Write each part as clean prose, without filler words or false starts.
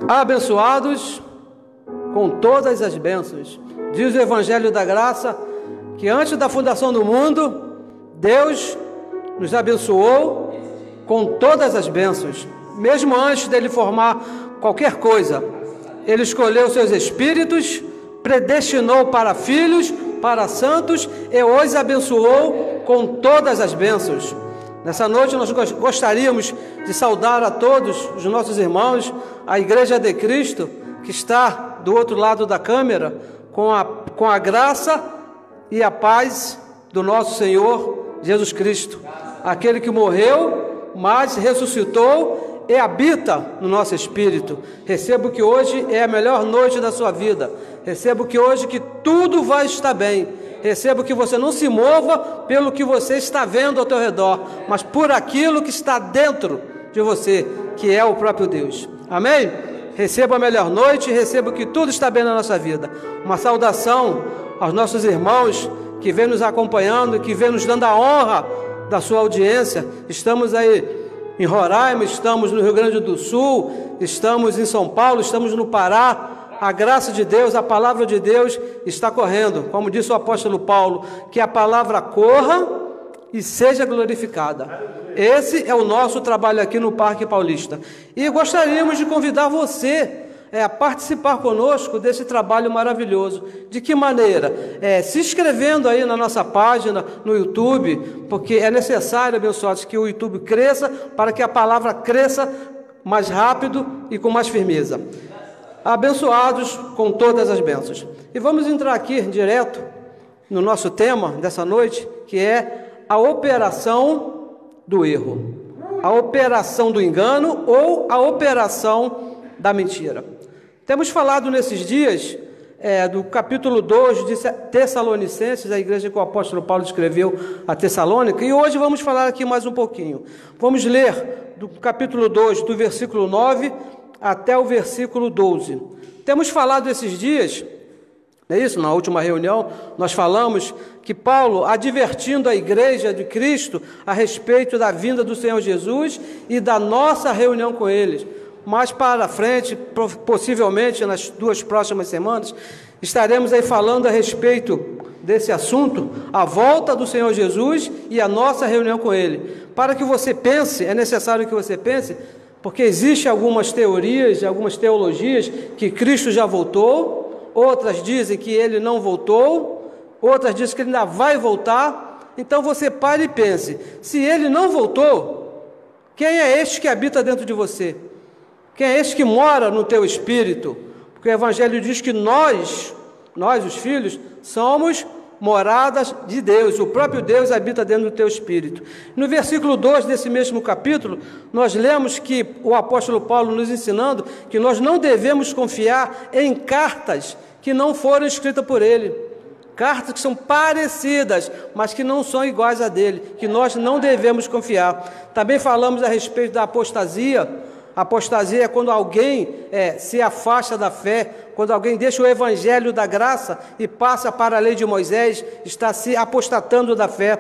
abençoados com todas as bênçãos. Diz o Evangelho da Graça que antes da fundação do mundo, Deus nos abençoou com todas as bênçãos. Mesmo antes dele formar qualquer coisa, ele escolheu seus espíritos, predestinou para filhos, para santos, e os abençoou com todas as bênçãos. Nessa noite nós gostaríamos de saudar a todos os nossos irmãos, a Igreja de Cristo, que está do outro lado da câmera, com a graça e a paz do nosso Senhor Jesus Cristo, aquele que morreu, mas ressuscitou e habita no nosso espírito. Recebo que hoje é a melhor noite da sua vida. Recebo que hoje que tudo vai estar bem. Recebo que você não se mova pelo que você está vendo ao teu redor, mas por aquilo que está dentro de você, que é o próprio Deus. Amém? Receba a melhor noite, recebo que tudo está bem na nossa vida. Uma saudação aos nossos irmãos que vêm nos acompanhando, que vêm nos dando a honra da sua audiência. Estamos aí em Roraima, estamos no Rio Grande do Sul, estamos em São Paulo, estamos no Pará. A graça de Deus, a palavra de Deus está correndo. Como disse o apóstolo Paulo, que a palavra corra e seja glorificada. Esse é o nosso trabalho aqui no Parque Paulista. E gostaríamos de convidar você a participar conosco desse trabalho maravilhoso. De que maneira? Se inscrevendo aí na nossa página no YouTube, porque é necessário, abençoados, que o YouTube cresça, para que a palavra cresça mais rápido e com mais firmeza. Abençoados com todas as bênçãos. E vamos entrar aqui direto no nosso tema dessa noite, que é a operação do erro, a operação do engano ou a operação da mentira. Temos falado nesses dias do capítulo 2 de Tessalonicenses, a igreja que o apóstolo Paulo escreveu a Tessalônica, e hoje vamos falar aqui mais um pouquinho. Vamos ler do capítulo 2, do versículo 9 até o versículo 12. Temos falado esses dias, não é isso? Na última reunião, nós falamos que Paulo, advertindo a igreja de Cristo a respeito da vinda do Senhor Jesus e da nossa reunião com eles. Mais para frente, possivelmente nas 2 próximas semanas, estaremos aí falando a respeito desse assunto, a volta do Senhor Jesus e a nossa reunião com Ele. Para que você pense, é necessário que você pense, porque existem algumas teorias, algumas teologias que Cristo já voltou, outras dizem que Ele não voltou, outras dizem que Ele ainda vai voltar. Então você pare e pense, se Ele não voltou, quem é este que habita dentro de você? Quem é este que mora no teu espírito? Porque o Evangelho diz que nós, os filhos, somos moradas de Deus. O próprio Deus habita dentro do teu espírito. No versículo 2 desse mesmo capítulo, nós lemos que o apóstolo Paulo nos ensinando que nós não devemos confiar em cartas que não foram escritas por ele. Cartas que são parecidas, mas que não são iguais a dele, que nós não devemos confiar. Também falamos a respeito da apostasia. A apostasia é quando alguém se afasta da fé, quando alguém deixa o evangelho da graça e passa para a lei de Moisés, está se apostatando da fé.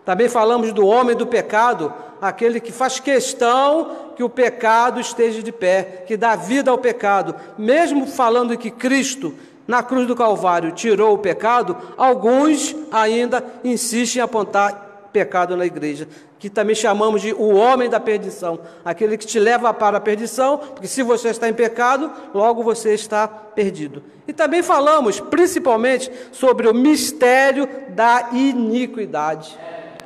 Também falamos do homem do pecado, aquele que faz questão que o pecado esteja de pé, que dá vida ao pecado. Mesmo falando que Cristo, na cruz do Calvário, tirou o pecado, alguns ainda insistem em apontar pecado na igreja, que também chamamos de o homem da perdição, aquele que te leva para a perdição, porque se você está em pecado, logo você está perdido. E também falamos principalmente sobre o mistério da iniquidade.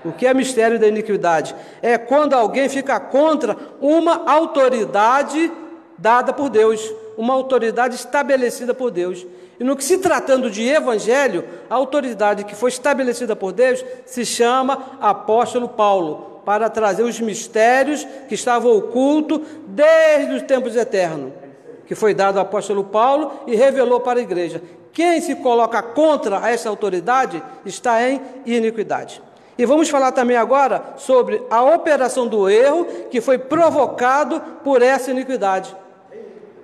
O que é mistério da iniquidade? É quando alguém fica contra uma autoridade dada por Deus, uma autoridade estabelecida por Deus. E no que se tratando de evangelho, a autoridade que foi estabelecida por Deus se chama apóstolo Paulo, para trazer os mistérios que estavam ocultos desde os tempos eternos, que foi dado ao apóstolo Paulo e revelou para a igreja. Quem se coloca contra essa autoridade está em iniquidade. E vamos falar também agora sobre a operação do erro que foi provocado por essa iniquidade.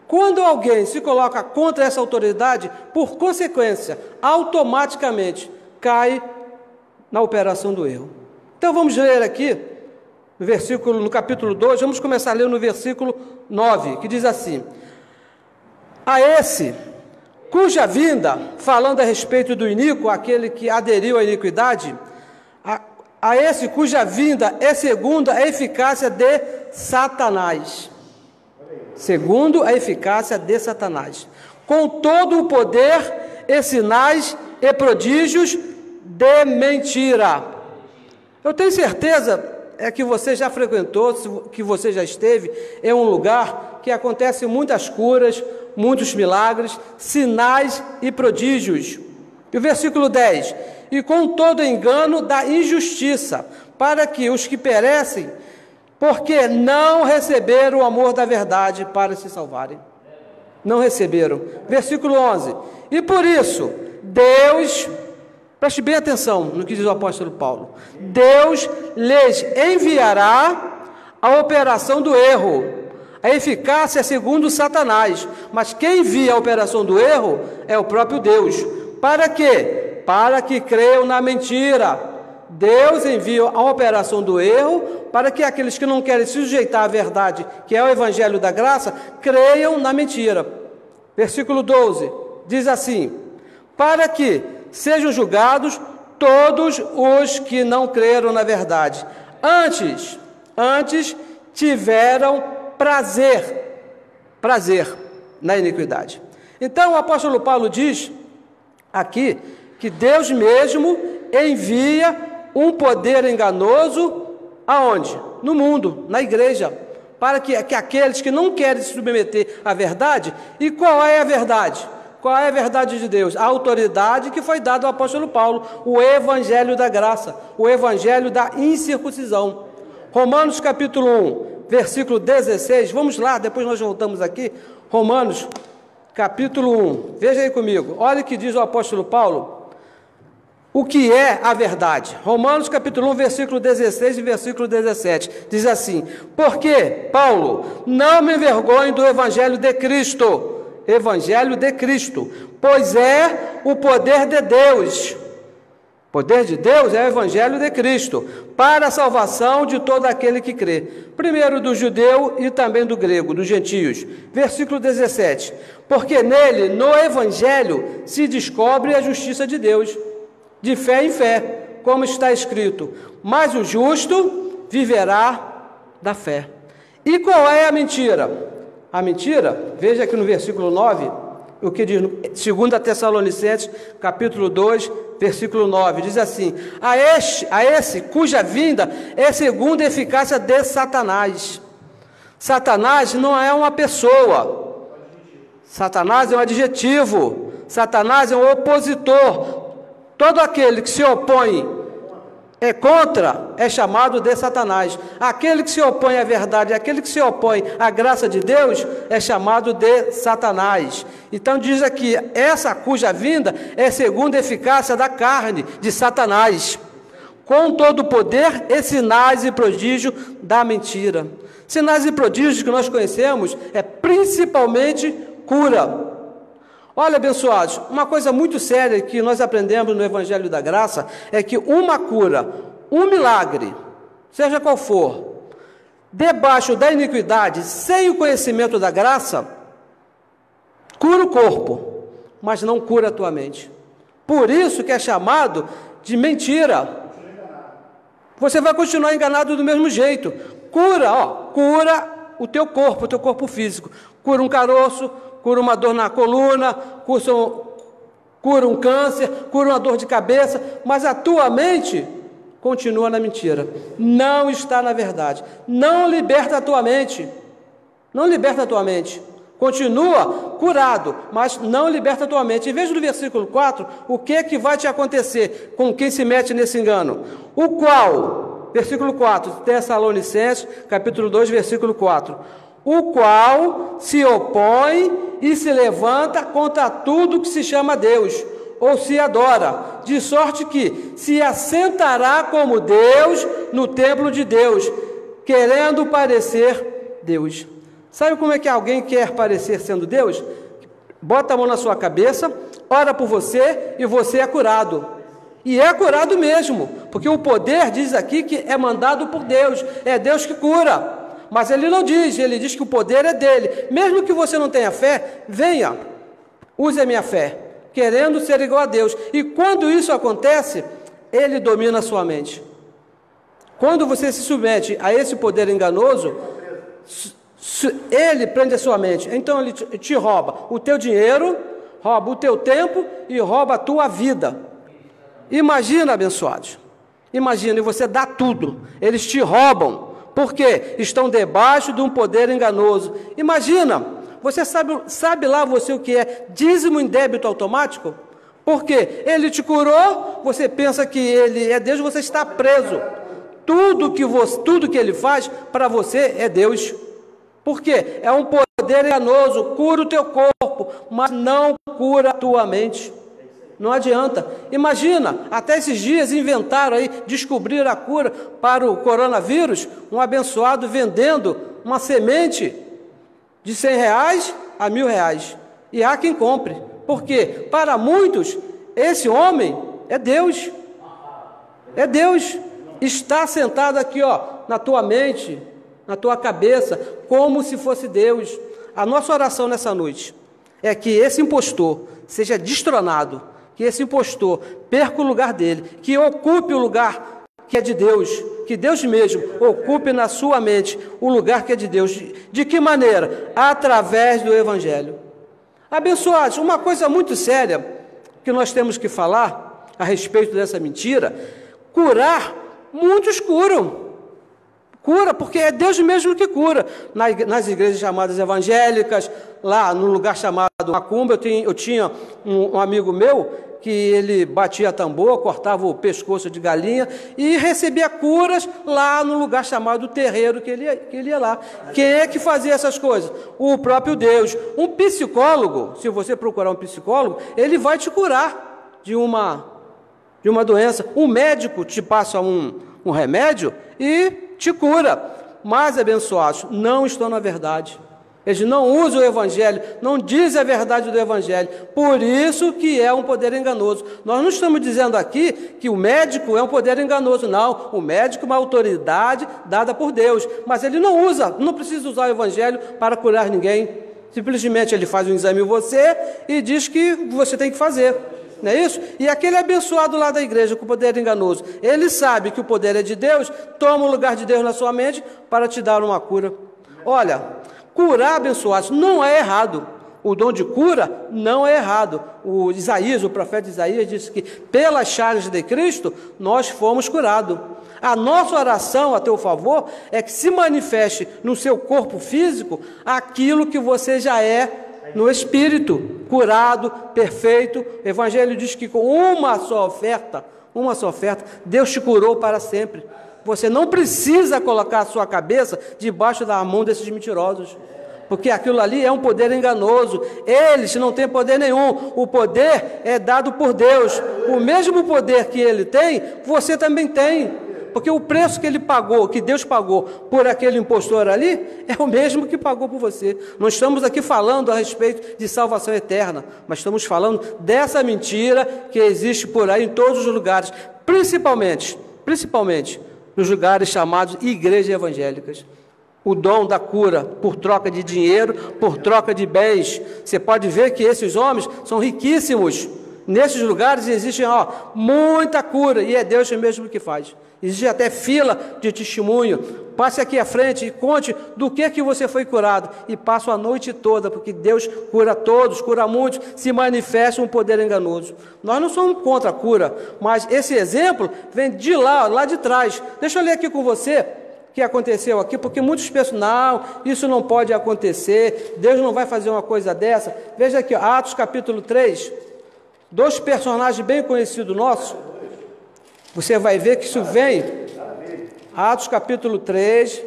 Quando alguém se coloca contra essa autoridade, por consequência, automaticamente cai na operação do erro. Então vamos ler aqui no capítulo 2, vamos começar a ler no versículo 9, que diz assim: A esse, cuja vinda, falando a respeito do iníquo, aquele que aderiu à iniquidade, a esse cuja vinda é segundo a eficácia de Satanás. Segundo a eficácia de Satanás. Com todo o poder e sinais e prodígios de mentira. Eu tenho certeza que você já frequentou, que você já esteve em um lugar que acontecem muitas curas, muitos milagres, sinais e prodígios. E o versículo 10: e com todo engano da injustiça, para que os que perecem, porque não receberam o amor da verdade para se salvarem. Não receberam. Versículo 11: e por isso, Deus, preste bem atenção no que diz o apóstolo Paulo, Deus lhes enviará a operação do erro, a eficácia segundo Satanás, mas quem envia a operação do erro é o próprio Deus. Para quê? Para que creiam na mentira. Deus envia a operação do erro para que aqueles que não querem se sujeitar à verdade, que é o evangelho da graça, creiam na mentira. Versículo 12 diz assim: para que sejam julgados todos os que não creram na verdade. Antes tiveram prazer na iniquidade. Então o apóstolo Paulo diz aqui que Deus mesmo envia um poder enganoso aonde? No mundo, na igreja, para que aqueles que não querem se submeter à verdade. E qual é a verdade? Qual é a verdade de Deus? A autoridade que foi dada ao apóstolo Paulo, o evangelho da graça, o evangelho da incircuncisão. Romanos capítulo 1, versículo 16, vamos lá, depois nós voltamos aqui. Romanos capítulo 1, veja aí comigo, olha o que diz o apóstolo Paulo, o que é a verdade. Romanos capítulo 1, versículo 16 e versículo 17, diz assim: porque, Paulo, não me envergonho do evangelho de Cristo, pois é o poder de Deus. O poder de Deus é o evangelho de Cristo, para a salvação de todo aquele que crê, primeiro do judeu e também do grego, dos gentios. Versículo 17: porque nele, no evangelho, se descobre a justiça de Deus, de fé em fé, como está escrito: mas o justo viverá da fé. E qual é a mentira? A mentira, veja aqui no versículo 9, o que diz, 2 Tessalonicenses, capítulo 2, versículo 9, diz assim: a esse cuja vinda é segundo a eficácia de Satanás. Satanás não é uma pessoa, Satanás é um adjetivo, Satanás é um opositor. Todo aquele que se opõe contra é chamado de Satanás. Aquele que se opõe à verdade, aquele que se opõe à graça de Deus é chamado de Satanás. Então diz aqui, essa cuja vinda é segundo a eficácia da carne de Satanás, com todo o poder e sinais e prodígio da mentira. Sinais e prodígios que nós conhecemos é principalmente cura. Olha, abençoados, uma coisa muito séria que nós aprendemos no Evangelho da Graça é que uma cura, um milagre, seja qual for, debaixo da iniquidade, sem o conhecimento da graça, cura o corpo, mas não cura a tua mente. Por isso que é chamado de mentira. Você vai continuar enganado do mesmo jeito. Cura o teu corpo físico. Cura um caroço, cura uma dor na coluna, cura um câncer, cura uma dor de cabeça, mas a tua mente continua na mentira, não está na verdade, não liberta a tua mente, continua curado, mas não liberta a tua mente. E veja no versículo 4, o que vai te acontecer com quem se mete nesse engano, o qual, versículo 4, Tessalonicenses, capítulo 2, versículo 4, o qual se opõe e se levanta contra tudo que se chama Deus, ou se adora, de sorte que se assentará como Deus no templo de Deus, querendo parecer Deus. Sabe como é que alguém quer parecer sendo Deus? Bota a mão na sua cabeça, ora por você e você é curado. E é curado mesmo, porque o poder diz aqui que é mandado por Deus, é Deus que cura. Mas ele não diz, ele diz que o poder é dele. Mesmo que você não tenha fé, venha, use a minha fé, querendo ser igual a Deus. E quando isso acontece, ele domina a sua mente. Quando você se submete a esse poder enganoso, ele prende a sua mente. Então ele te rouba o teu dinheiro, rouba o teu tempo e rouba a tua vida. Imagina, abençoados. Imagina, e você dá tudo. Eles te roubam. Por quê? Estão debaixo de um poder enganoso. Imagina, você sabe lá você o que é dízimo em débito automático? Por quê? Ele te curou, você pensa que ele é Deus, você está preso. Tudo que ele faz para você é Deus. Por quê? É um poder enganoso, cura o teu corpo, mas não cura a tua mente. Não adianta. Imagina, até esses dias inventaram aí, descobriram a cura para o coronavírus, um abençoado vendendo uma semente de R$100 a R$1.000. E há quem compre. Por quê? Para muitos, esse homem é Deus. É Deus. Está sentado aqui, ó, na tua mente, na tua cabeça, como se fosse Deus. A nossa oração nessa noite é que esse impostor seja destronado, que esse impostor perca o lugar dele, que ocupe o lugar que é de Deus, que Deus mesmo ocupe na sua mente o lugar que é de Deus. De que maneira? Através do Evangelho. Abençoados, uma coisa muito séria que nós temos que falar a respeito dessa mentira: curar, muitos curam. Cura, porque é Deus mesmo que cura. Nas igrejas chamadas evangélicas, lá no lugar chamado Macumba, eu tinha um amigo meu que ele batia tambor, cortava o pescoço de galinha e recebia curas lá no lugar chamado terreiro que ele ia lá. Quem é que fazia essas coisas? O próprio Deus. Um psicólogo, se você procurar um psicólogo, ele vai te curar de uma doença. Um médico te passa um remédio e te cura. Mas, abençoados, não estão na verdade. Eles não usam o Evangelho, não dizem a verdade do Evangelho. Por isso que é um poder enganoso. Nós não estamos dizendo aqui que o médico é um poder enganoso, não. O médico é uma autoridade dada por Deus. Mas ele não precisa usar o Evangelho para curar ninguém. Simplesmente ele faz um exame em você e diz que você tem que fazer. Não é isso? E aquele abençoado lá da igreja com o poder enganoso, ele sabe que o poder é de Deus, toma o lugar de Deus na sua mente para te dar uma cura. Olha, curar, abençoados, não é errado. O dom de cura não é errado. O profeta Isaías disse que pelas chagas de Cristo nós fomos curados. A nossa oração a teu favor é que se manifeste no seu corpo físico aquilo que você já é no espírito, curado, perfeito. O Evangelho diz que com uma só oferta, Deus te curou para sempre. Você não precisa colocar a sua cabeça debaixo da mão desses mentirosos, porque aquilo ali é um poder enganoso. Eles não têm poder nenhum. O poder é dado por Deus. O mesmo poder que ele tem, você também tem. Porque o preço que ele pagou, que Deus pagou por aquele impostor ali, é o mesmo que pagou por você. Não estamos aqui falando a respeito de salvação eterna, mas estamos falando dessa mentira que existe por aí em todos os lugares, principalmente nos lugares chamados igrejas evangélicas. O dom da cura por troca de dinheiro, por troca de bens. Você pode ver que esses homens são riquíssimos. Nesses lugares existe muita cura, e é Deus mesmo que faz. Existe até fila de testemunho. Passe aqui à frente e conte do que você foi curado. E passa a noite toda, porque Deus cura todos, cura muitos, se manifesta um poder enganoso. Nós não somos contra a cura, mas esse exemplo vem de lá de trás. Deixa eu ler aqui com você o que aconteceu aqui, porque muitos pensam, não, isso não pode acontecer, Deus não vai fazer uma coisa dessa. Veja aqui, Atos capítulo 3, dois personagens bem conhecidos nossos. Você vai ver que isso vem, Atos capítulo 3,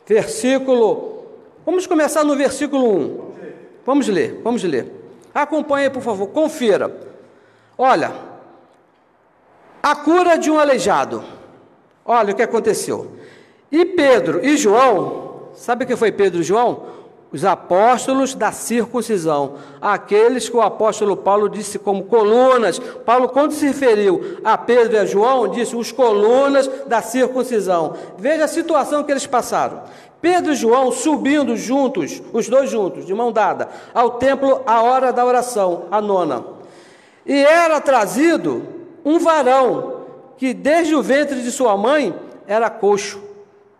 versículo... Vamos começar no versículo 1. Vamos ler. Acompanhe, por favor, confira. Olha, a cura de um aleijado. Olha o que aconteceu. E Pedro e João, sabe o que foi Pedro e João? Os apóstolos da circuncisão, aqueles que o apóstolo Paulo disse como colunas. Paulo, quando se referiu a Pedro e a João, disse os colunas da circuncisão. Veja a situação que eles passaram. Pedro e João subindo juntos, os dois juntos, de mão dada, ao templo à hora da oração, a nona. E era trazido um varão que desde o ventre de sua mãe era coxo.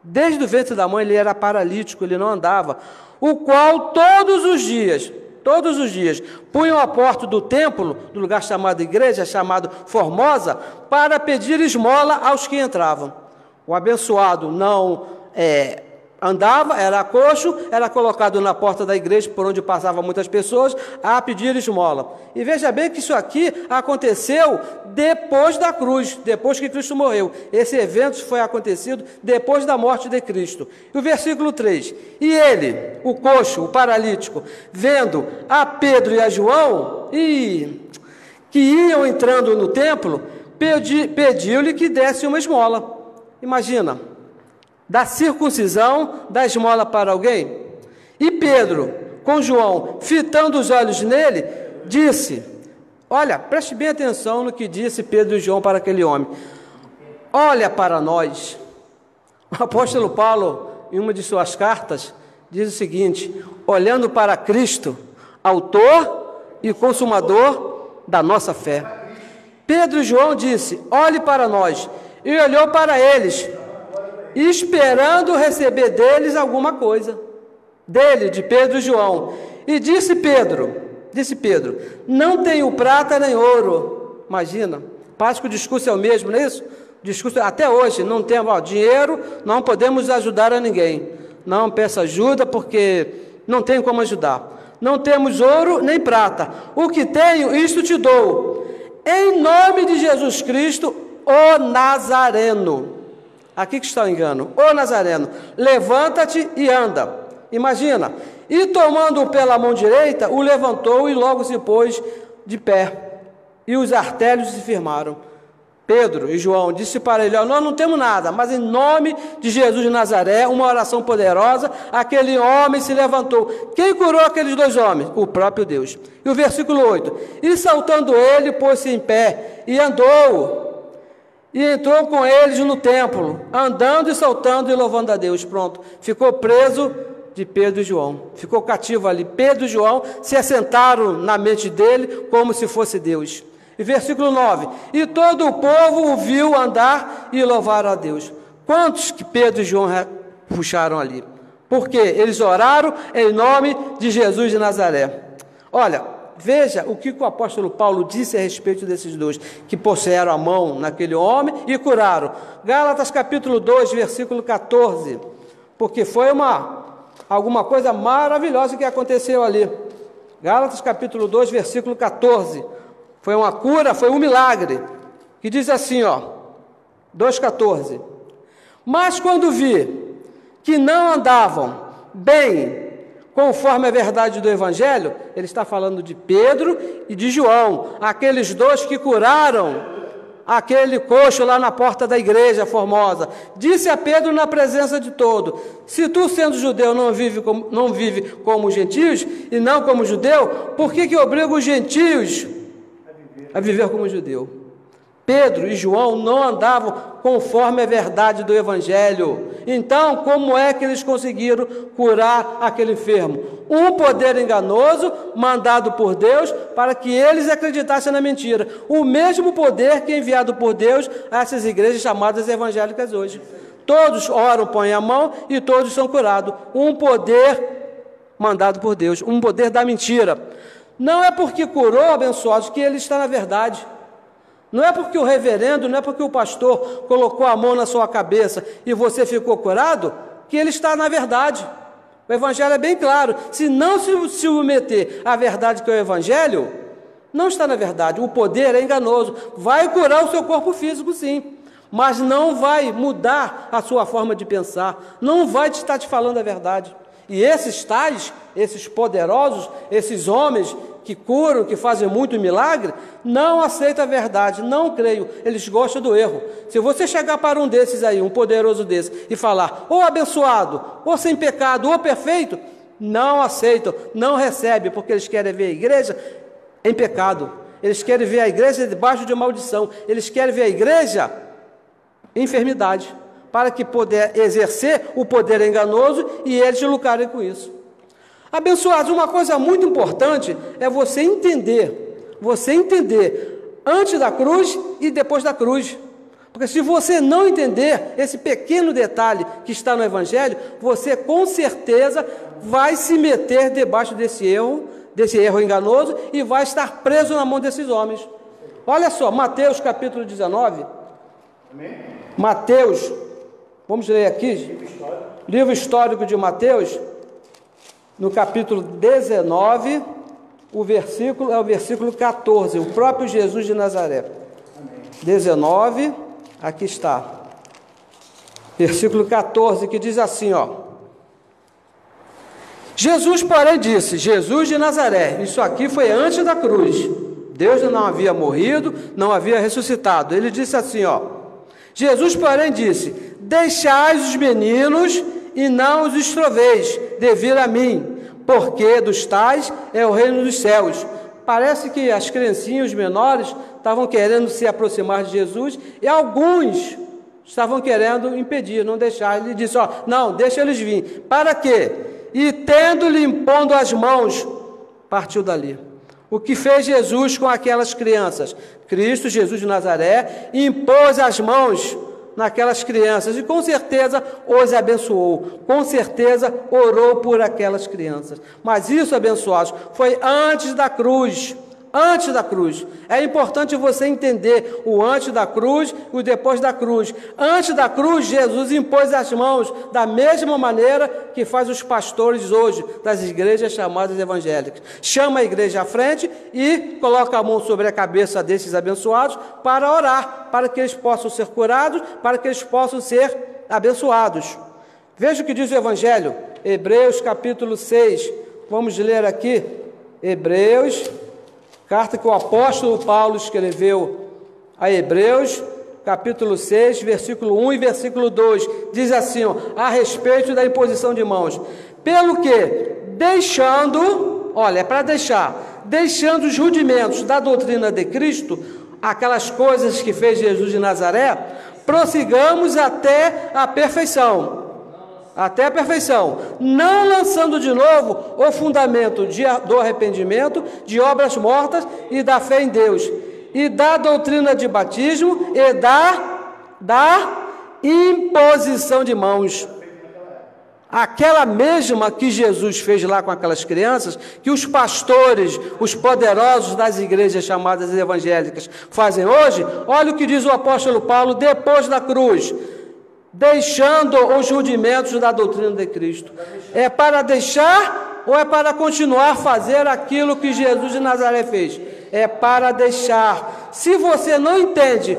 Desde o ventre da mãe ele era paralítico, ele não andava. O qual todos os dias, punham a porta do templo, do lugar chamado igreja, chamado Formosa, para pedir esmola aos que entravam. O abençoado não andava, era coxo, era colocado na porta da igreja, por onde passavam muitas pessoas, a pedir esmola. E veja bem que isso aqui aconteceu depois da cruz, depois que Cristo morreu. Esse evento foi acontecido depois da morte de Cristo. E o versículo 3, e ele, o coxo, o paralítico, vendo a Pedro e a João, que iam entrando no templo, pediu-lhe que desse uma esmola. Imagina, da circuncisão, da esmola para alguém. E Pedro, com João, fitando os olhos nele, disse, olha, preste bem atenção no que disse Pedro e João para aquele homem. Olha para nós. O apóstolo Paulo, em uma de suas cartas, diz o seguinte, olhando para Cristo, autor e consumador da nossa fé. Pedro e João disse, olhe para nós, e olhou para eles, esperando receber deles alguma coisa, de Pedro e João. E disse Pedro, não tenho prata nem ouro. Imagina, parece que o discurso é o mesmo, não é isso? Discurso até hoje, não temos dinheiro, não podemos ajudar a ninguém. Não peça ajuda porque não tenho como ajudar. Não temos ouro nem prata. O que tenho, isto te dou. Em nome de Jesus Cristo, o Nazareno. Aqui que está o engano. Ô Nazareno, levanta-te e anda. Imagina. E tomando-o pela mão direita, o levantou e logo se pôs de pé. E os artérios se firmaram. Pedro e João disse para ele, nós não temos nada, mas em nome de Jesus de Nazaré, uma oração poderosa, aquele homem se levantou. Quem curou aqueles dois homens? O próprio Deus. E o versículo 8. E saltando ele, pôs-se em pé e andou. E entrou com eles no templo, andando e saltando e louvando a Deus. Pronto, ficou preso de Pedro e João. Ficou cativo ali. Pedro e João se assentaram na mente dele como se fosse Deus. E versículo 9. E todo o povo o viu andar e louvar a Deus. Quantos que Pedro e João puxaram ali? Porque eles oraram em nome de Jesus de Nazaré. Olha, veja o que o apóstolo Paulo disse a respeito desses dois, que puseram a mão naquele homem e curaram. Gálatas capítulo 2, versículo 14, porque foi alguma coisa maravilhosa que aconteceu ali. Gálatas capítulo 2, versículo 14, foi uma cura, foi um milagre, que diz assim, 2,14, mas quando vi que não andavam bem conforme a verdade do Evangelho, ele está falando de Pedro e de João, aqueles dois que curaram aquele coxo lá na porta da igreja Formosa. Disse a Pedro na presença de todos, se tu sendo judeu não vive como os gentios e não como judeu, por que obriga os gentios a viver como judeu? Pedro e João não andavam conforme a verdade do Evangelho. Então, como é que eles conseguiram curar aquele enfermo? Um poder enganoso, mandado por Deus, para que eles acreditassem na mentira. O mesmo poder que é enviado por Deus a essas igrejas chamadas evangélicas hoje. Todos oram, põem a mão e todos são curados. Um poder mandado por Deus, um poder da mentira. Não é porque curou, abençoados, que ele está na verdade. Não é porque o reverendo, não é porque o pastor colocou a mão na sua cabeça e você ficou curado, que ele está na verdade. O Evangelho é bem claro. Se não se submeter à verdade que é o Evangelho, não está na verdade. O poder é enganoso. Vai curar o seu corpo físico, sim, mas não vai mudar a sua forma de pensar. Não vai estar te falando a verdade. E esses tais, esses poderosos, esses homens que curam, que fazem muito milagre, não aceitam a verdade, não creio, eles gostam do erro. Se você chegar para um desses aí, um poderoso desse, e falar, ou abençoado, ou sem pecado, ou perfeito, não aceitam, não recebem, porque eles querem ver a igreja em pecado, eles querem ver a igreja debaixo de maldição, eles querem ver a igreja em enfermidade. para que poder exercer o poder enganoso e eles lucrarem com isso. Abençoados, uma coisa muito importante é você entender antes da cruz e depois da cruz. Porque se você não entender esse pequeno detalhe que está no Evangelho, você com certeza vai se meter debaixo desse erro enganoso e vai estar preso na mão desses homens. Olha só, Mateus capítulo 19. Amém? Mateus, vamos ler aqui, livro histórico de Mateus, no capítulo 19, o versículo 14, o próprio Jesus de Nazaré. 19, aqui está, versículo 14, que diz assim, Jesus, porém, disse, Jesus de Nazaré, isso aqui foi antes da cruz, Deus não havia morrido, não havia ressuscitado, ele disse assim, Jesus, porém, disse, deixai os meninos e não os estroveis de vir a mim, porque dos tais é o reino dos céus. Parece que as criancinhas, os menores, estavam querendo se aproximar de Jesus e alguns estavam querendo impedir, não deixar. Ele disse, não, deixa eles vir. Para quê? E tendo-lhe impondo as mãos, partiu dali. O que fez Jesus com aquelas crianças? Cristo, Jesus de Nazaré, impôs as mãos naquelas crianças e com certeza os abençoou, com certeza orou por aquelas crianças. Mas isso, abençoados, foi antes da cruz. Antes da cruz. É importante você entender o antes da cruz e o depois da cruz. Antes da cruz, Jesus impôs as mãos da mesma maneira que faz os pastores hoje das igrejas chamadas evangélicas. Chama a igreja à frente e coloca a mão sobre a cabeça desses abençoados para orar, para que eles possam ser curados, para que eles possam ser abençoados. Veja o que diz o Evangelho, Hebreus capítulo 6. Vamos ler aqui, Hebreus, carta que o apóstolo Paulo escreveu a Hebreus, capítulo 6, versículo 1 e versículo 2, diz assim, a respeito da imposição de mãos. Pelo que, deixando os rudimentos da doutrina de Cristo, aquelas coisas que fez Jesus de Nazaré, prossigamos até a perfeição, não lançando de novo o fundamento do arrependimento, de obras mortas e da fé em Deus, e da doutrina de batismo e da imposição de mãos. Aquela mesma que Jesus fez lá com aquelas crianças, que os pastores, os poderosos das igrejas chamadas evangélicas fazem hoje, olha o que diz o apóstolo Paulo depois da cruz, deixando os rudimentos da doutrina de Cristo. É para deixar ou é para continuar a fazer aquilo que Jesus de Nazaré fez? É para deixar. Se você não entende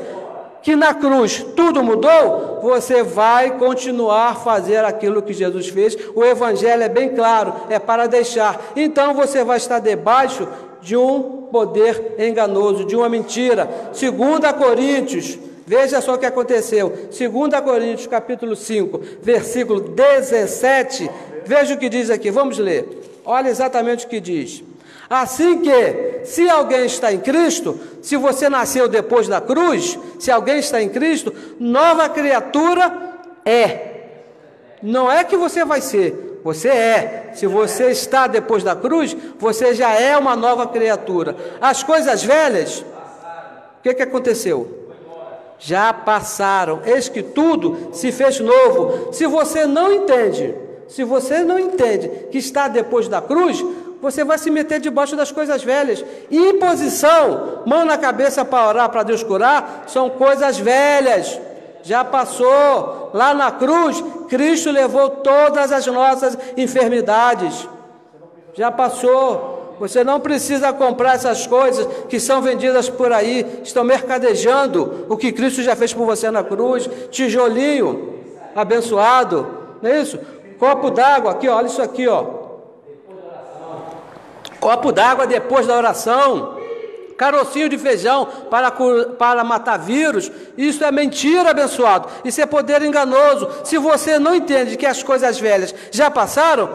que na cruz tudo mudou, você vai continuar a fazer aquilo que Jesus fez. O Evangelho é bem claro, é para deixar. Então você vai estar debaixo de um poder enganoso, de uma mentira. 2 Coríntios, veja só o que aconteceu. 2 Coríntios, capítulo 5, versículo 17. Veja o que diz aqui, vamos ler. Olha exatamente o que diz. Assim que, se alguém está em Cristo, se você nasceu depois da cruz, se alguém está em Cristo, nova criatura é. Não é que você vai ser, você é. Se você está depois da cruz, você já é uma nova criatura. As coisas velhas, o que aconteceu? Já passaram. Eis que tudo se fez novo. Se você não entende que está depois da cruz, você vai se meter debaixo das coisas velhas. Imposição, mão na cabeça para orar, para Deus curar, são coisas velhas. Já passou. Lá na cruz, Cristo levou todas as nossas enfermidades. Já passou. Você não precisa comprar essas coisas que são vendidas por aí, estão mercadejando o que Cristo já fez por você na cruz. Tijolinho abençoado, não é isso? Copo d'água, aqui, olha isso aqui, copo d'água depois da oração, carocinho de feijão para matar vírus. Isso é mentira, abençoado. Isso é poder enganoso. Se você não entende que as coisas velhas já passaram,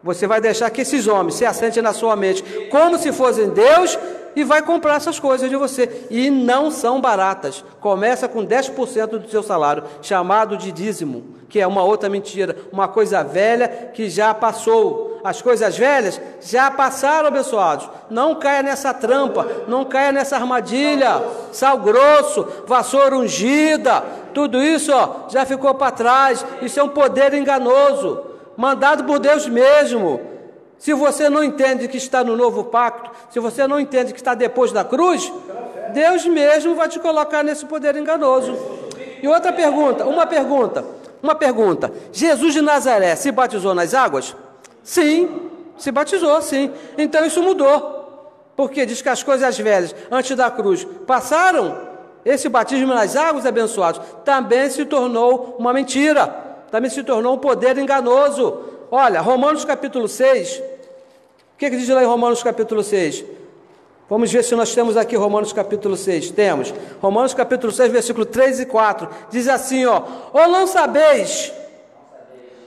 você vai deixar que esses homens se assentem na sua mente como se fossem Deus e vai comprar essas coisas de você. E não são baratas. Começa com 10% do seu salário, chamado de dízimo, que é uma outra mentira, uma coisa velha que já passou. As coisas velhas já passaram, abençoados. Não caia nessa trampa, não caia nessa armadilha. Sal grosso, vassoura ungida, tudo isso já ficou para trás. Isso é um poder enganoso, mandado por Deus mesmo. Se você não entende que está no novo pacto, se você não entende que está depois da cruz, Deus mesmo vai te colocar nesse poder enganoso. E outra pergunta, uma pergunta. Jesus de Nazaré se batizou nas águas? Sim, se batizou, sim. Então isso mudou. Porque diz que as coisas velhas, antes da cruz, passaram. Esse batismo nas águas, abençoados, também se tornou uma mentira. Também se tornou um poder enganoso. Olha, Romanos capítulo 6, o que diz lá em Romanos capítulo 6? Vamos ver se nós temos aqui Romanos capítulo 6. Temos. Romanos capítulo 6, versículo 3 e 4. Diz assim, ou não sabeis,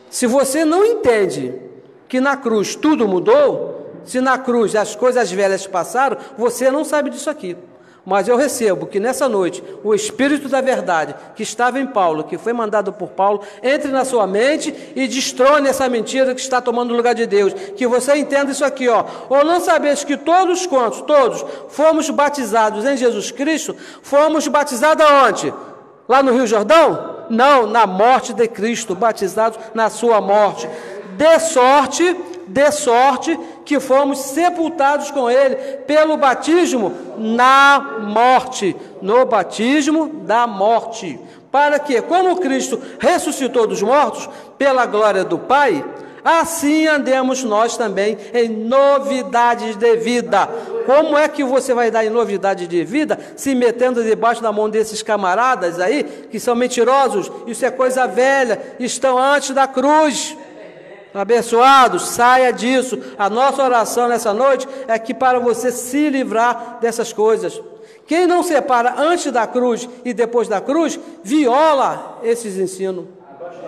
se você não entende que na cruz tudo mudou, se na cruz as coisas velhas passaram, você não sabe disso aqui. Mas eu recebo que nessa noite o Espírito da verdade que estava em Paulo, que foi mandado por Paulo, entre na sua mente e destrone essa mentira que está tomando o lugar de Deus. Que você entenda isso aqui, ou não sabeis que todos fomos batizados em Jesus Cristo, fomos batizados aonde? Lá no Rio Jordão? Não, na morte de Cristo, batizados na sua morte. De sorte que fomos sepultados com ele pelo batismo na morte, no batismo da morte, para que, como Cristo ressuscitou dos mortos pela glória do Pai, assim andemos nós também em novidades de vida. Como é que você vai dar em novidade de vida se metendo debaixo da mão desses camaradas aí, que são mentirosos? Isso é coisa velha, estão antes da cruz. Abençoados, saia disso. A nossa oração nessa noite é que para você se livrar dessas coisas. Quem não separa antes da cruz e depois da cruz, viola esses ensinos.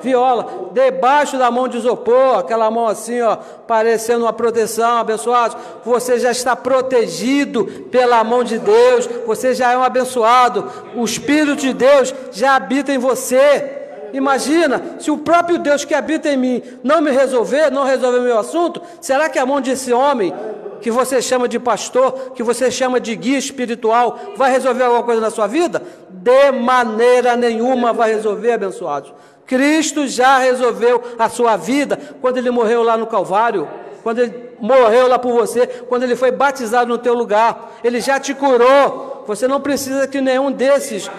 Viola, debaixo da mão de isopor, aquela mão assim, parecendo uma proteção, abençoados. Você já está protegido pela mão de Deus, você já é um abençoado. O Espírito de Deus já habita em você. Imagina, se o próprio Deus que habita em mim não resolver o meu assunto, será que a mão desse homem, que você chama de pastor, que você chama de guia espiritual, vai resolver alguma coisa na sua vida? De maneira nenhuma vai resolver, abençoados. Cristo já resolveu a sua vida quando ele morreu lá no Calvário, quando ele morreu lá por você, quando ele foi batizado no teu lugar. Ele já te curou. Você não precisa que nenhum desses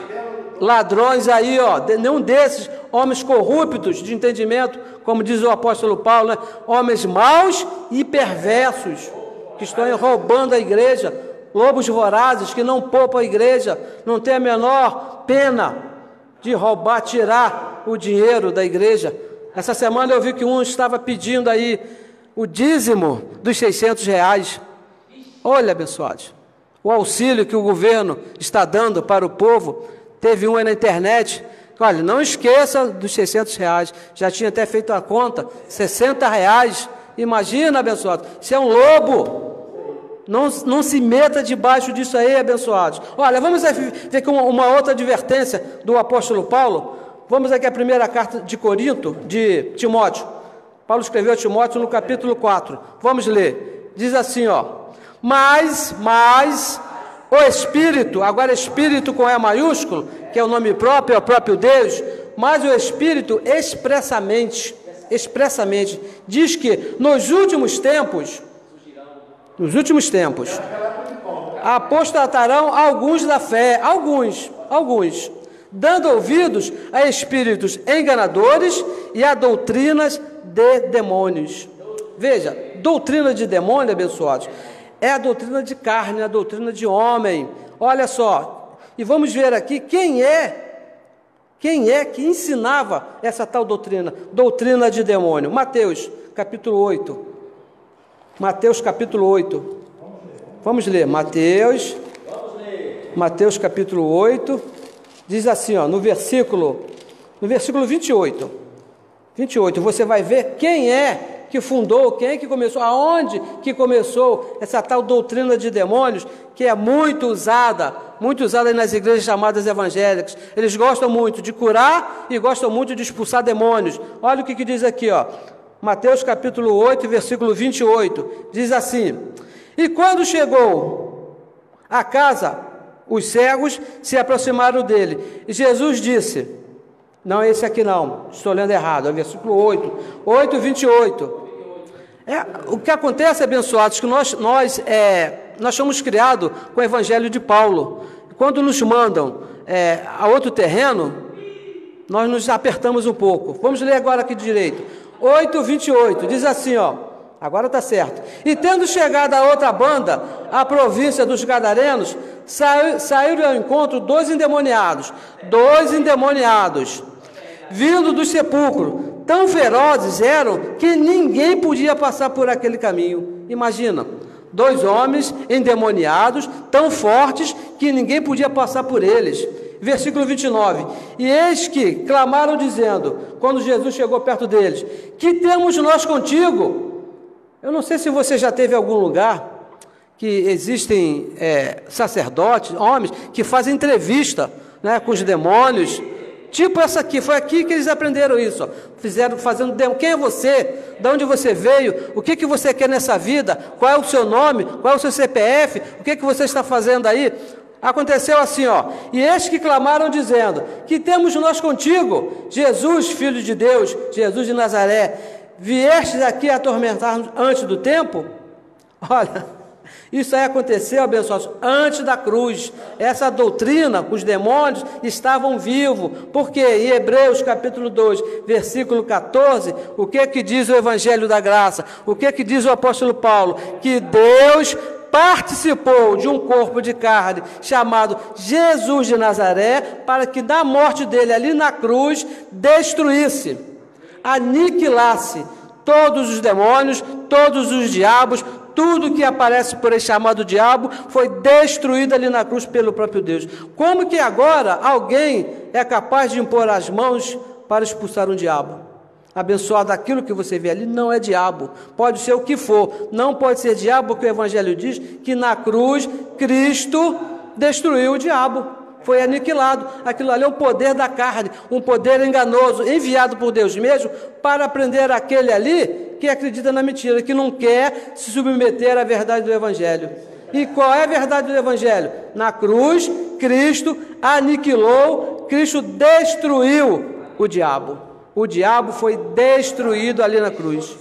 ladrões aí, nenhum desses homens corruptos de entendimento, como diz o apóstolo Paulo, né? Homens maus e perversos, que estão roubando a igreja, lobos vorazes que não poupam a igreja, não tem a menor pena de roubar, tirar o dinheiro da igreja. Essa semana eu vi que um estava pedindo aí o dízimo dos R$600. Olha, abençoados, o auxílio que o governo está dando para o povo. Teve um aí na internet, olha, não esqueça dos R$600, já tinha até feito a conta, R$60, imagina, abençoado, isso é um lobo, não se meta debaixo disso aí, abençoados. Olha, vamos ver aqui uma outra advertência do apóstolo Paulo, vamos aqui à primeira carta de Corinto, de Timóteo, Paulo escreveu a Timóteo no capítulo 4, vamos ler, diz assim, mas o Espírito, agora Espírito com E maiúsculo, que é o nome próprio, é o próprio Deus, mas o Espírito expressamente, diz que nos últimos tempos, apostatarão alguns da fé, alguns, dando ouvidos a espíritos enganadores e a doutrinas de demônios. Veja, doutrina de demônio, abençoados, é a doutrina de carne, a doutrina de homem. Olha só, e vamos ver aqui quem é que ensinava essa tal doutrina de demônio. Mateus capítulo 8. Vamos ler, Mateus capítulo 8, diz assim, no versículo 28, você vai ver quem é que fundou, quem é que começou, aonde que começou essa tal doutrina de demônios, que é muito usada aí nas igrejas chamadas evangélicas. Eles gostam muito de curar e gostam muito de expulsar demônios. Olha o que diz aqui, ó. Mateus capítulo 8, versículo 28, diz assim: e quando chegou à casa, os cegos se aproximaram dele, e Jesus disse, não é esse aqui não, estou lendo errado, é o versículo 8, 28. O que acontece, abençoados, que nós somos criados com o evangelho de Paulo. Quando nos mandam a outro terreno, nós nos apertamos um pouco. Vamos ler agora aqui direito. 8, 28, diz assim, ó, agora está certo. E tendo chegado a outra banda, a província dos Gadarenos, saíram ao encontro dois endemoniados, vindo do sepulcro. Tão ferozes eram que ninguém podia passar por aquele caminho. Imagina, dois homens endemoniados, tão fortes que ninguém podia passar por eles. Versículo 29, e eis que clamaram dizendo, quando Jesus chegou perto deles, que temos nós contigo? Eu não sei se você já teve algum lugar que existem sacerdotes, homens, que fazem entrevista, né, com os demônios, tipo essa aqui, foi aqui que eles aprenderam isso, ó. Fazendo quem é você, de onde você veio, o que você quer nessa vida, qual é o seu nome, qual é o seu CPF, o que você está fazendo aí? Aconteceu assim, ó, e estes que clamaram dizendo, que temos nós contigo, Jesus, Filho de Deus, Jesus de Nazaré, viestes aqui atormentar-nos antes do tempo? Olha, isso aí aconteceu, abençoados, antes da cruz. Essa doutrina, os demônios estavam vivos, porque em Hebreus capítulo 2, versículo 14, o que diz o Evangelho da Graça? O que diz o apóstolo Paulo? Que Deus participou de um corpo de carne chamado Jesus de Nazaré, para que da morte dele ali na cruz, destruísse, aniquilasse todos os demônios, todos os diabos, tudo que aparece por aí chamado diabo, foi destruído ali na cruz pelo próprio Deus. Como que agora alguém é capaz de impor as mãos para expulsar um diabo? Abençoado, aquilo que você vê ali não é diabo, pode ser o que for, não pode ser diabo, porque o Evangelho diz que na cruz Cristo destruiu o diabo, foi aniquilado. Aquilo ali é o poder da carne, um poder enganoso, enviado por Deus mesmo, para prender aquele ali que acredita na mentira, que não quer se submeter à verdade do Evangelho. E qual é a verdade do Evangelho? Na cruz, Cristo aniquilou, Cristo destruiu o diabo. O diabo foi destruído ali na cruz.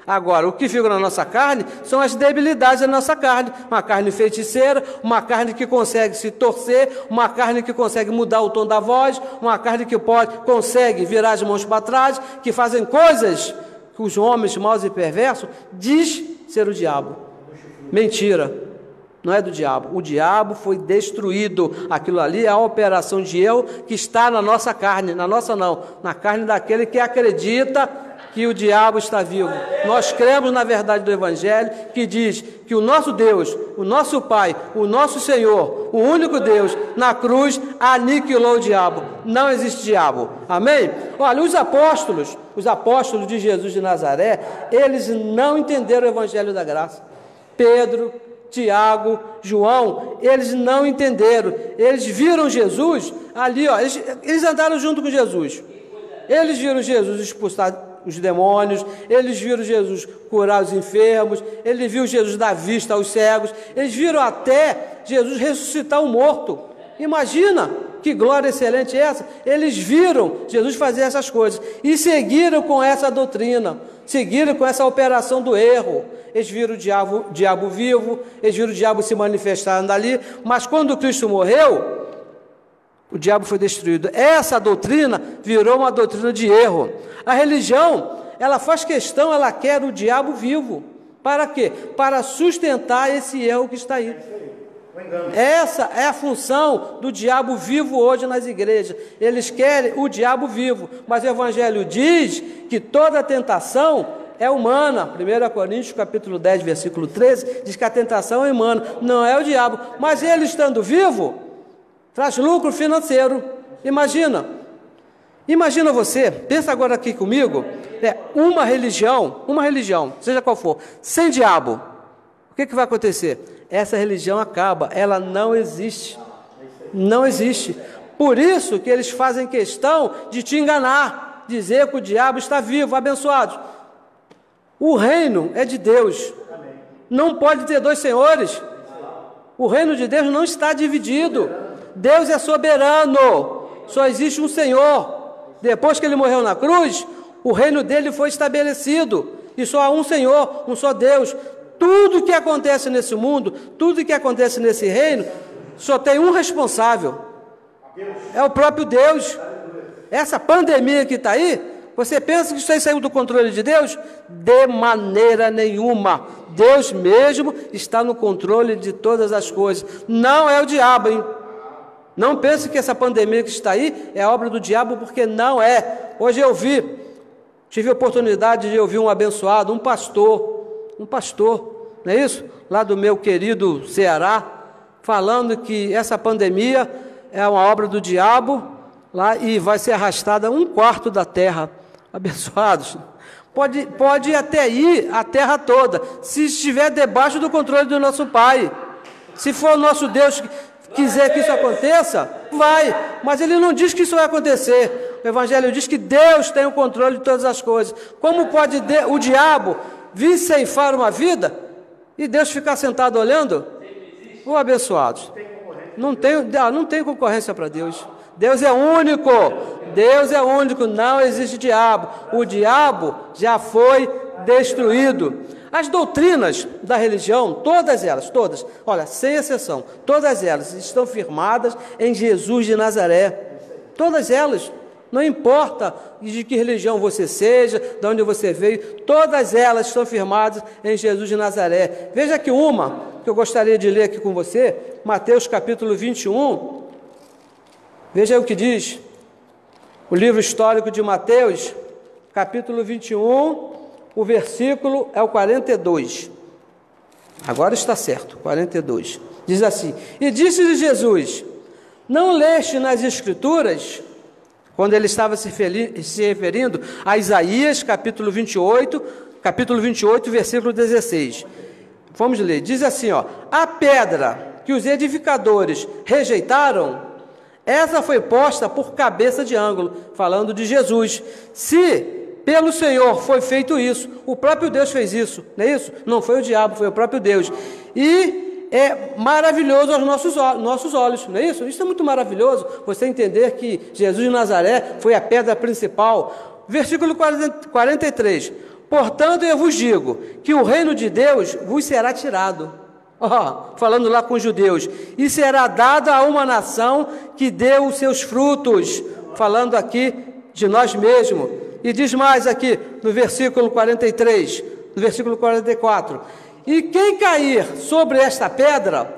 Agora, o que fica na nossa carne são as debilidades da nossa carne. Uma carne feiticeira, uma carne que consegue se torcer, uma carne que consegue mudar o tom da voz, uma carne que consegue virar as mãos para trás, que fazem coisas que os homens maus e perversos diz ser o diabo. Mentira. Não é do diabo, o diabo foi destruído. Aquilo ali é a operação de eu que está na nossa carne, na nossa não, na carne daquele que acredita que o diabo está vivo. Nós cremos na verdade do Evangelho, que diz que o nosso Deus, o nosso Pai, o nosso Senhor, o único Deus, na cruz aniquilou o diabo. Não existe diabo. Amém? Olha, os apóstolos de Jesus de Nazaré, eles não entenderam o Evangelho da Graça. Pedro, Tiago, João, eles não entenderam. Eles viram Jesus ali, ó, eles andaram junto com Jesus. Eles viram Jesus expulsar os demônios, eles viram Jesus curar os enfermos, eles viram Jesus dar vista aos cegos, eles viram até Jesus ressuscitar o morto. Imagina que glória excelente é essa. Eles viram Jesus fazer essas coisas e seguiram com essa doutrina, seguiram com essa operação do erro. Eles viram o diabo vivo, eles viram o diabo se manifestando ali, mas quando Cristo morreu, o diabo foi destruído. Essa doutrina virou uma doutrina de erro. A religião, ela faz questão, ela quer o diabo vivo. Para quê? Para sustentar esse erro que está aí. Essa é a função do diabo vivo hoje nas igrejas. Eles querem o diabo vivo, mas o Evangelho diz que toda tentação é humana. 1 Coríntios capítulo 10, versículo 13, diz que a tentação é humana, não é o diabo. Mas ele estando vivo, traz lucro financeiro. Imagina, Imagina você, pensa agora aqui comigo, uma religião, seja qual for, sem diabo. O que vai acontecer? Essa religião acaba, ela não existe. Não existe. Por isso que eles fazem questão de te enganar, dizer que o diabo está vivo, abençoados. O reino é de Deus. Não pode ter dois senhores. O reino de Deus não está dividido. Deus é soberano. Só existe um Senhor. Depois que ele morreu na cruz, o reino dele foi estabelecido. E só há um Senhor, um só Deus. Tudo que acontece nesse mundo, tudo que acontece nesse reino, só tem um responsável. É o próprio Deus. Essa pandemia que está aí, você pensa que isso aí saiu do controle de Deus? De maneira nenhuma. Deus mesmo está no controle de todas as coisas. Não é o diabo, hein? Não pense que essa pandemia que está aí é obra do diabo, porque não é. Hoje tive a oportunidade de ouvir um abençoado, um pastor, não é isso? Lá do meu querido Ceará, falando que essa pandemia é uma obra do diabo lá e vai ser arrastada 1/4 da terra. Abençoados. Pode até ir a terra toda, se estiver debaixo do controle do nosso Pai. Se for o nosso Deus que quiser que isso aconteça, vai. Mas ele não diz que isso vai acontecer. O Evangelho diz que Deus tem o controle de todas as coisas. Como pode o diabo vir ceifar uma vida e Deus ficar sentado olhando? Ô abençoados, não tem concorrência para Deus. Deus é único. Deus é único, não existe diabo. O diabo já foi destruído. As doutrinas da religião, todas elas, olha, sem exceção, todas elas estão firmadas em Jesus de Nazaré. Todas elas, não importa de que religião você seja, de onde você veio, todas elas estão firmadas em Jesus de Nazaré. Veja aqui uma que eu gostaria de ler aqui com você, Mateus capítulo 21. Veja aí o que diz o livro histórico de Mateus, capítulo 21, o versículo é o 42. Agora está certo, 42. Diz assim: E disse-lhe Jesus: Não leste nas Escrituras, quando ele estava se referindo a Isaías, capítulo 28, versículo 16. Vamos ler, diz assim, a pedra que os edificadores rejeitaram, essa foi posta por cabeça de ângulo, falando de Jesus. Se pelo Senhor foi feito isso, o próprio Deus fez isso, não é isso? Não foi o diabo, foi o próprio Deus. E é maravilhoso aos nossos olhos, não é isso? Isso é muito maravilhoso, você entender que Jesus de Nazaré foi a pedra principal. Versículo 43. Portanto, eu vos digo que o reino de Deus vos será tirado. Falando lá com os judeus, e será dado a uma nação que deu os seus frutos, falando aqui de nós mesmos. E diz mais aqui no versículo 43, no versículo 44, e quem cair sobre esta pedra,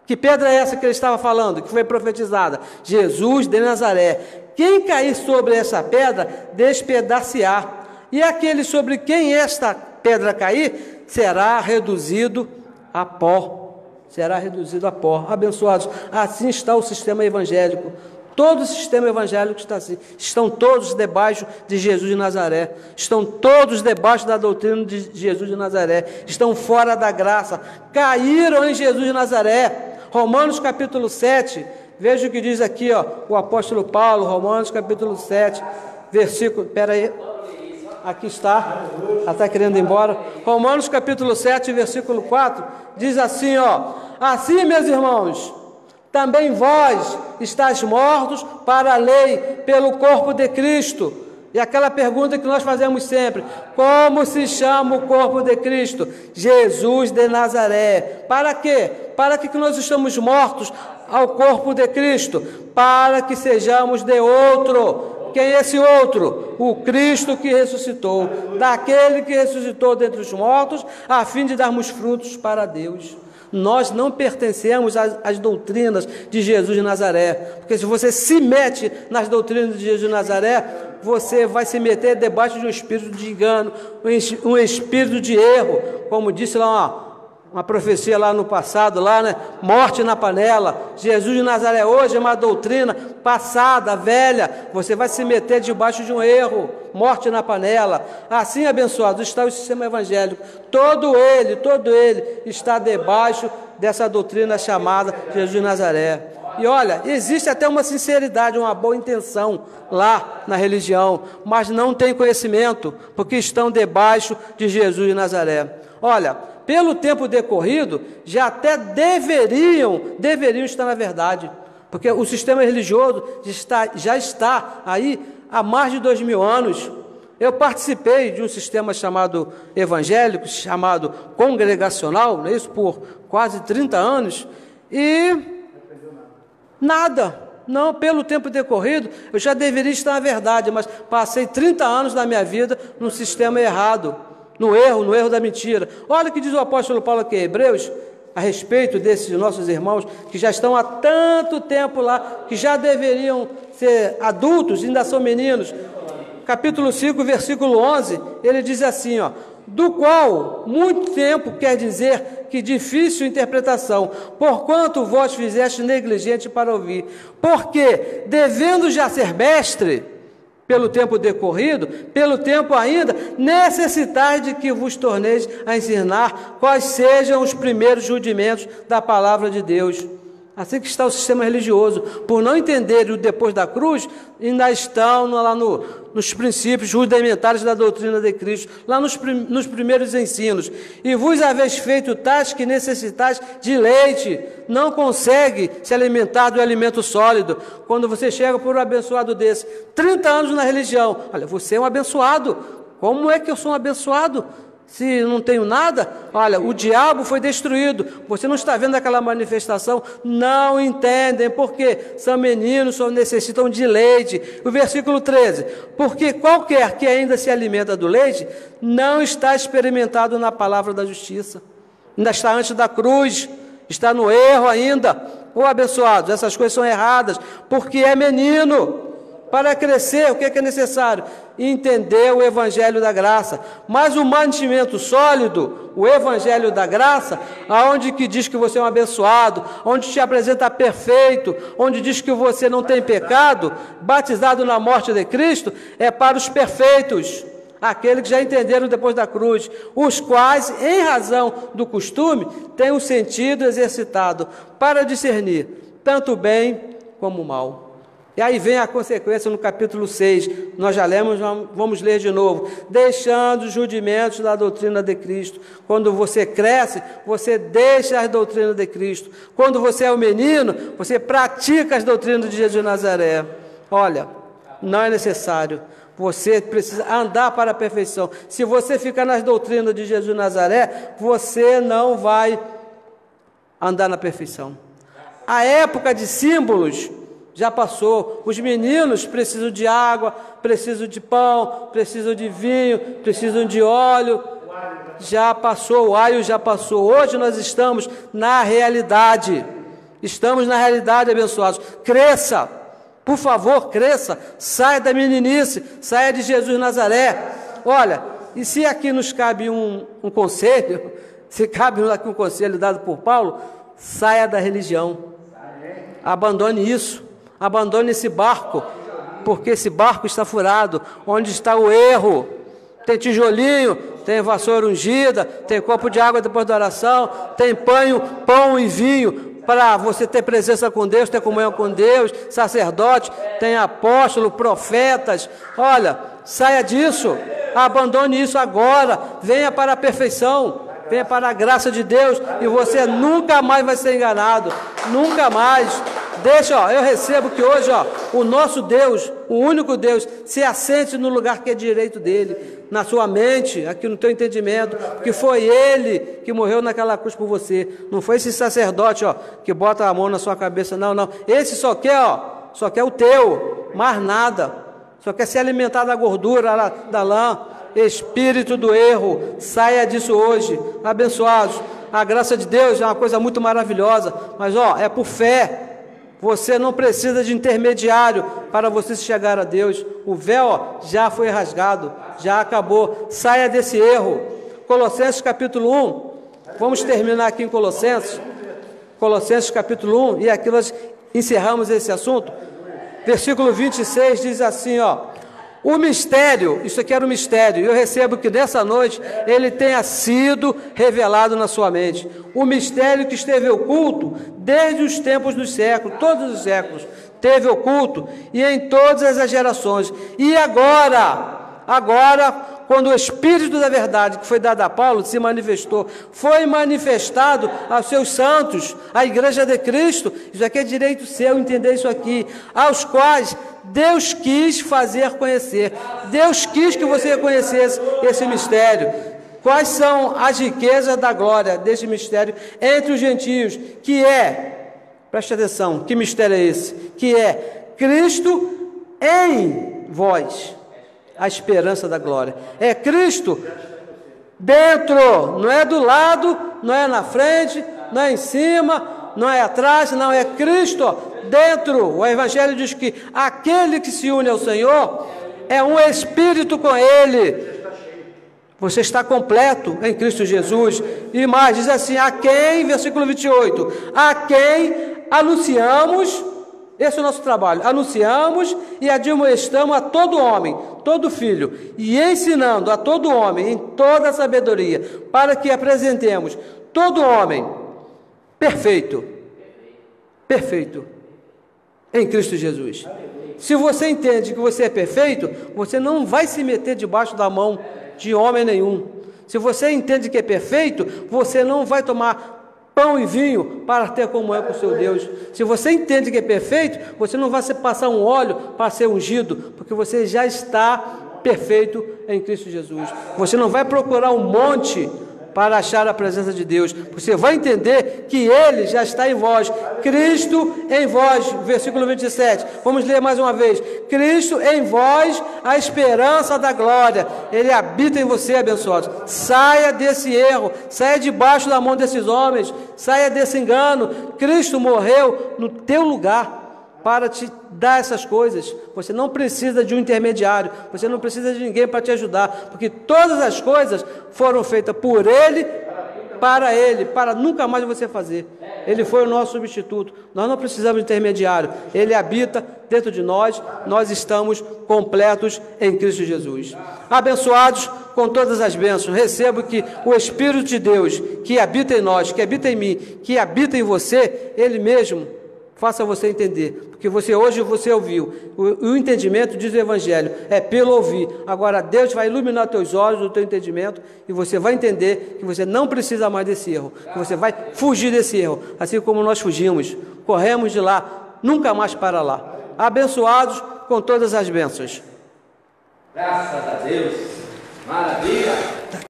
que pedra é essa que ele estava falando, que foi profetizada? Jesus de Nazaré. Quem cair sobre essa pedra, despedaciar, e aquele sobre quem esta pedra cair, será reduzido a pó. Será reduzido a pó. Abençoados, assim está o sistema evangélico. Todo o sistema evangélico está assim. Estão todos debaixo de Jesus de Nazaré. Estão todos debaixo da doutrina de Jesus de Nazaré. Estão fora da graça. Caíram em Jesus de Nazaré. Romanos capítulo 7. Veja o que diz aqui, o apóstolo Paulo, Romanos capítulo 7, versículo... Espera aí. Aqui está, ela está querendo ir embora. Romanos capítulo 7, versículo 4, diz assim, assim, meus irmãos, também vós estáis mortos para a lei pelo corpo de Cristo. E aquela pergunta que nós fazemos sempre: como se chama o corpo de Cristo? Jesus de Nazaré. Para quê? Para que nós estamos mortos ao corpo de Cristo? Para que sejamos de outro. Quem é esse outro? O Cristo que ressuscitou, daquele que ressuscitou dentre os mortos, a fim de darmos frutos para Deus. Nós não pertencemos às doutrinas de Jesus de Nazaré, porque se você se mete nas doutrinas de Jesus de Nazaré, você vai se meter debaixo de um espírito de engano, um espírito de erro, como disse lá uma profecia lá no passado, lá, né? Morte na panela. Jesus de Nazaré hoje é uma doutrina passada, velha. Você vai se meter debaixo de um erro. Morte na panela. Assim, abençoado, está o sistema evangélico. Todo ele está debaixo dessa doutrina chamada Jesus de Nazaré. E olha, existe até uma sinceridade, uma boa intenção lá na religião, mas não tem conhecimento, porque estão debaixo de Jesus de Nazaré. Olha, pelo tempo decorrido, já até deveriam estar na verdade, porque o sistema religioso já está aí há mais de 2000 anos. Eu participei de um sistema chamado evangélico, chamado congregacional, não é isso, por quase 30 anos, e nada. Não, pelo tempo decorrido, eu já deveria estar na verdade, mas passei 30 anos da minha vida num sistema errado, no erro da mentira. Olha o que diz o apóstolo Paulo aqui em Hebreus, a respeito desses nossos irmãos, que já estão há tanto tempo lá, que já deveriam ser adultos, ainda são meninos. Capítulo 5, versículo 11, ele diz assim, ó: do qual muito tempo quer dizer que difícil interpretação, porquanto vós fizeste negligente para ouvir. Porque, devendo já ser mestre, pelo tempo decorrido, pelo tempo ainda, necessitais de que vos torneis a ensinar quais sejam os primeiros rudimentos da palavra de Deus. Assim que está o sistema religioso, por não entender o depois da cruz, ainda estão lá nos princípios rudimentares da doutrina de Cristo, lá nos primeiros ensinos. E vos haveis feito tais que necessitais de leite, não consegue se alimentar do alimento sólido. Quando você chega por um abençoado desse, 30 anos na religião, olha, você é um abençoado. Como é que eu sou um abençoado? Se não tenho nada, olha, o diabo foi destruído. Você não está vendo aquela manifestação? Não entendem, porque são meninos, só necessitam de leite. O versículo 13: porque qualquer que ainda se alimenta do leite, não está experimentado na palavra da justiça. Ainda está antes da cruz, está no erro ainda. Ô abençoados, essas coisas são erradas, porque é menino. Para crescer, o que é necessário? Entender o Evangelho da Graça. Mas o mantimento sólido, o Evangelho da Graça, aonde que diz que você é um abençoado, onde te apresenta perfeito, onde diz que você não tem pecado, batizado na morte de Cristo, é para os perfeitos, aqueles que já entenderam depois da cruz, os quais, em razão do costume, têm o sentido exercitado para discernir tanto o bem como o mal. E aí vem a consequência no capítulo 6, nós já lemos, vamos ler de novo. Deixando os rudimentos da doutrina de Cristo. Quando você cresce, você deixa as doutrinas de Cristo. Quando você é um menino, você pratica as doutrinas de Jesus de Nazaré. Olha, não é necessário. Você precisa andar para a perfeição. Se você ficar nas doutrinas de Jesus de Nazaré, você não vai andar na perfeição. A época de símbolos já passou. Os meninos precisam de água, precisam de pão, precisam de vinho, precisam de óleo. Já passou, o alho já passou. Hoje nós estamos na realidade. Estamos na realidade, abençoados. Cresça, por favor, cresça. Saia da meninice, saia de Jesus de Nazaré. Olha, e se aqui nos cabe um conselho, se cabe aqui um conselho dado por Paulo, saia da religião. Abandone isso. Abandone esse barco, porque esse barco está furado. Onde está o erro? Tem tijolinho, tem vassoura ungida, tem copo de água depois da oração, tem pão e vinho para você ter presença com Deus, ter comunhão com Deus, sacerdote, tem apóstolo, profetas. Olha, saia disso, abandone isso agora, venha para a perfeição. Venha para a graça de Deus e você nunca mais vai ser enganado. Nunca mais. Deixa, ó, eu recebo que hoje, ó, o nosso Deus, o único Deus, se assente no lugar que é direito dele, na sua mente, aqui no teu entendimento, que foi ele que morreu naquela cruz por você. Não foi esse sacerdote, ó, que bota a mão na sua cabeça, não, não. Esse só quer o teu, mais nada. Só quer se alimentar da gordura, da lã. Espírito do erro, saia disso hoje, abençoados. A graça de Deus é uma coisa muito maravilhosa, mas é por fé. Você não precisa de intermediário para você chegar a Deus. O véu já foi rasgado, já acabou. Saia desse erro. Colossenses capítulo 1, Vamos terminar aqui em Colossenses capítulo 1, e aqui nós encerramos esse assunto. Versículo 26 diz assim, ó: o mistério, isso aqui era um mistério, e eu recebo que nessa noite ele tenha sido revelado na sua mente. O mistério que esteve oculto desde os tempos dos séculos, todos os séculos, esteve oculto, e em todas as gerações. E agora, quando o Espírito da verdade que foi dado a Paulo se manifestou, foi manifestado aos seus santos, à igreja de Cristo. Isso aqui é direito seu, entender isso aqui, aos quais Deus quis fazer conhecer. Deus quis que você conhecesse esse mistério. Quais são as riquezas da glória desse mistério entre os gentios, que é, preste atenção, que mistério é esse? Que é Cristo em vós, a esperança da glória. É Cristo dentro, não é do lado, não é na frente, não é em cima, não é atrás, não, é Cristo dentro. O Evangelho diz que aquele que se une ao Senhor é um espírito com Ele. Você está completo em Cristo Jesus. E mais, diz assim, a quem, versículo 28, a quem anunciamos, esse é o nosso trabalho, anunciamos e admoestamos a todo homem, todo filho, e ensinando a todo homem em toda a sabedoria, para que apresentemos todo homem perfeito em Cristo Jesus. Se você entende que você é perfeito, você não vai se meter debaixo da mão de homem nenhum. Se você entende que é perfeito, você não vai tomar pão e vinho para ter comunhão com o seu Deus. Se você entende que é perfeito, você não vai se passar um óleo para ser ungido, porque você já está perfeito em Cristo Jesus. Você não vai procurar um monte para achar a presença de Deus. Você vai entender que Ele já está em vós. Cristo em vós, versículo 27. Vamos ler mais uma vez. Cristo em vós, a esperança da glória. Ele habita em você, abençoado. Saia desse erro, saia debaixo da mão desses homens, saia desse engano. Cristo morreu no teu lugar para te dar essas coisas. Você não precisa de um intermediário, você não precisa de ninguém para te ajudar, porque todas as coisas foram feitas por Ele, para nunca mais você fazer. Ele foi o nosso substituto. Nós não precisamos de intermediário. Ele habita dentro de nós. Nós estamos completos em Cristo Jesus. Abençoados com todas as bênçãos. Recebo que o Espírito de Deus, que habita em nós, que habita em mim, que habita em você, Ele mesmo faça você entender, porque hoje você ouviu, o entendimento, diz o Evangelho, é pelo ouvir. Agora Deus vai iluminar teus olhos, o teu entendimento, e você vai entender que você não precisa mais desse erro, que você vai fugir desse erro, assim como nós fugimos, corremos de lá, nunca mais para lá. Abençoados com todas as bênçãos. Graças a Deus, maravilha.